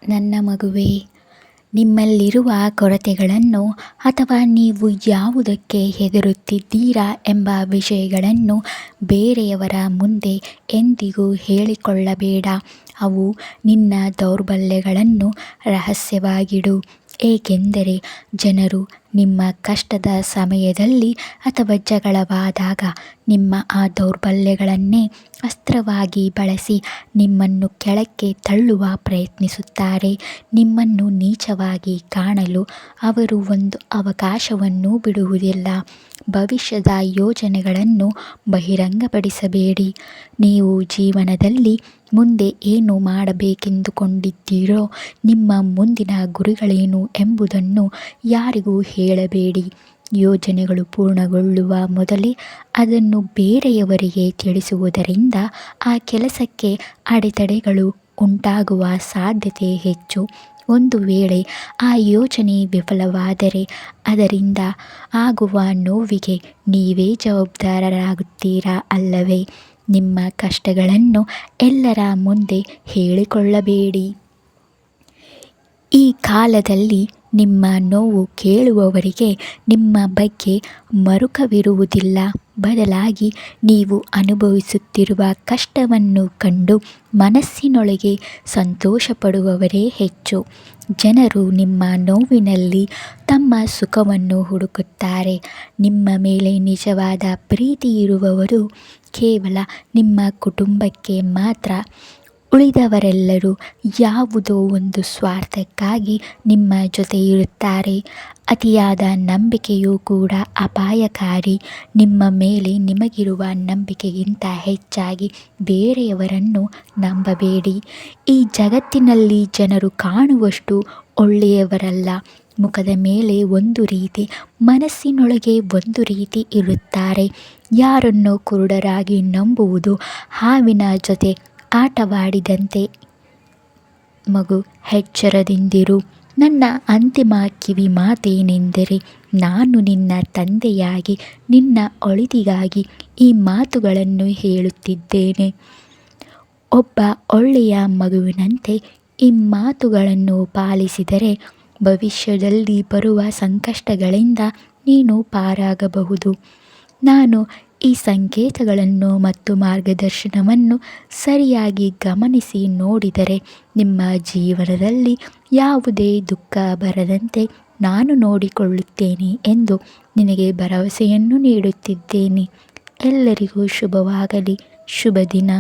ನನ್ನ ಮಗುವೇ, ನಿಮ್ಮಲ್ಲಿರುವ ಕೊರತೆಗಳನ್ನು ಅಥವಾ ನೀವು ಯಾವುದಕ್ಕೆ ಹೆದರುತ್ತಿದ್ದೀರಾ ಎಂಬ ವಿಷಯಗಳನ್ನು ಬೇರೆಯವರ ಮುಂದೆ ಎಂದಿಗೂ ಹೇಳಿಕೊಳ್ಳಬೇಡ. ಅವು ನಿನ್ನ ದೌರ್ಬಲ್ಯಗಳನ್ನು ರಹಸ್ಯವಾಗಿಡು. ಏಕೆಂದರೆ ಜನರು ನಿಮ್ಮ ಕಷ್ಟದ ಸಮಯದಲ್ಲಿ ಅಥವಾ ಜಗಳವಾದಾಗ ನಿಮ್ಮ ಆ ದೌರ್ಬಲ್ಯಗಳನ್ನೇ ಅಸ್ತ್ರವಾಗಿ ಬಳಸಿ ನಿಮ್ಮನ್ನು ಕೆಳಕ್ಕೆ ತಳ್ಳುವ ಪ್ರಯತ್ನಿಸುತ್ತಾರೆ. ನಿಮ್ಮನ್ನು ನೀಚವಾಗಿ ಕಾಣಲು ಅವರು ಒಂದು ಅವಕಾಶವನ್ನೂ ಬಿಡುವುದಿಲ್ಲ. ಭವಿಷ್ಯದ ಯೋಜನೆಗಳನ್ನು ಬಹಿರಂಗಪಡಿಸಬೇಡಿ. ನೀವು ಜೀವನದಲ್ಲಿ ಮುಂದೆ ಏನು ಮಾಡಬೇಕೆಂದುಕೊಂಡಿದ್ದೀರೋ, ನಿಮ್ಮ ಮುಂದಿನ ಗುರಿಗಳೇನು ಎಂಬುದನ್ನು ಯಾರಿಗೂ ಹೇಳಬೇಡಿ. ಯೋಜನೆಗಳು ಪೂರ್ಣಗೊಳ್ಳುವ ಮೊದಲೇ ಅದನ್ನು ಬೇರೆಯವರಿಗೆ ತಿಳಿಸುವುದರಿಂದ ಆ ಕೆಲಸಕ್ಕೆ ಅಡೆತಡೆಗಳು ಉಂಟಾಗುವ ಸಾಧ್ಯತೆ ಹೆಚ್ಚು. ಒಂದು ವೇಳೆ ಆ ಯೋಜನೆ ವಿಫಲವಾದರೆ ಅದರಿಂದ ಆಗುವ ನೋವಿಗೆ ನೀವೇ ಜವಾಬ್ದಾರರಾಗುತ್ತೀರಾ ಅಲ್ಲವೇ? ನಿಮ್ಮ ಕಷ್ಟಗಳನ್ನು ಎಲ್ಲರ ಮುಂದೆ ಹೇಳಿಕೊಳ್ಳಬೇಡಿ. ಈ ಕಾಲದಲ್ಲಿ ನಿಮ್ಮ ನೋವು ಕೇಳುವವರಿಗೆ ನಿಮ್ಮ ಬಗ್ಗೆ ಮರುಕವಿರುವುದಿಲ್ಲ. ಬದಲಾಗಿ ನೀವು ಅನುಭವಿಸುತ್ತಿರುವ ಕಷ್ಟವನ್ನು ಕಂಡು ಮನಸ್ಸಿನೊಳಗೆ ಸಂತೋಷಪಡುವವರೇ ಹೆಚ್ಚು. ಜನರು ನಿಮ್ಮ ನೋವಿನಲ್ಲಿ ತಮ್ಮ ಸುಖವನ್ನು ಹುಡುಕುತ್ತಾರೆ. ನಿಮ್ಮ ಮೇಲೆ ನಿಜವಾದ ಪ್ರೀತಿ ಇರುವವರು ಕೇವಲ ನಿಮ್ಮ ಕುಟುಂಬಕ್ಕೆ ಮಾತ್ರ. ಉಳಿದವರೆಲ್ಲರೂ ಯಾವುದೋ ಒಂದು ಸ್ವಾರ್ಥಕ್ಕಾಗಿ ನಿಮ್ಮ ಜೊತೆ ಇರುತ್ತಾರೆ. ಅತಿಯಾದ ನಂಬಿಕೆಯೂ ಕೂಡ ಅಪಾಯಕಾರಿ. ನಿಮ್ಮ ಮೇಲೆ ನಿಮಗಿರುವ ನಂಬಿಕೆಗಿಂತ ಹೆಚ್ಚಾಗಿ ಬೇರೆಯವರನ್ನು ನಂಬಬೇಡಿ. ಈ ಜಗತ್ತಿನಲ್ಲಿ ಜನರು ಕಾಣುವಷ್ಟು ಒಳ್ಳೆಯವರಲ್ಲ. ಮುಖದ ಮೇಲೆ ಒಂದು ರೀತಿ, ಮನಸ್ಸಿನೊಳಗೆ ಒಂದು ರೀತಿ ಇರುತ್ತಾರೆ. ಯಾರನ್ನೋ ಕುರುಡರಾಗಿ ನಂಬುವುದು ಹಾವಿನ ಜೊತೆ ಆಟವಾಡಿದಂತೆ. ಮಗು, ಎಚ್ಚರದಿಂದಿರು. ನನ್ನ ಅಂತಿಮ ಕಿವಿ ಮಾತೇನೆಂದರೆ, ನಾನು ನಿನ್ನ ತಂದೆಯಾಗಿ ನಿನ್ನ ಒಳಿತಿಗಾಗಿ ಈ ಮಾತುಗಳನ್ನು ಹೇಳುತ್ತಿದ್ದೇನೆ. ಒಬ್ಬ ಒಳ್ಳೆಯ ಮಗುವಿನಂತೆ ಈ ಮಾತುಗಳನ್ನು ಪಾಲಿಸಿದರೆ ಭವಿಷ್ಯದಲ್ಲಿ ಬರುವ ಸಂಕಷ್ಟಗಳಿಂದ ನೀನು ಪಾರಾಗಬಹುದು. ನಾನು ಈ ಸಂಕೇತಗಳನ್ನು ಮತ್ತು ಮಾರ್ಗದರ್ಶನವನ್ನು ಸರಿಯಾಗಿ ಗಮನಿಸಿ ನೋಡಿದರೆ ನಿಮ್ಮ ಜೀವನದಲ್ಲಿ ಯಾವುದೇ ದುಃಖ ಬರದಂತೆ ನಾನು ನೋಡಿಕೊಳ್ಳುತ್ತೇನೆ ಎಂದು ನಿನಗೆ ಭರವಸೆಯನ್ನು ನೀಡುತ್ತಿದ್ದೇನೆ. ಎಲ್ಲರಿಗೂ ಶುಭವಾಗಲಿ. ಶುಭ ದಿನ.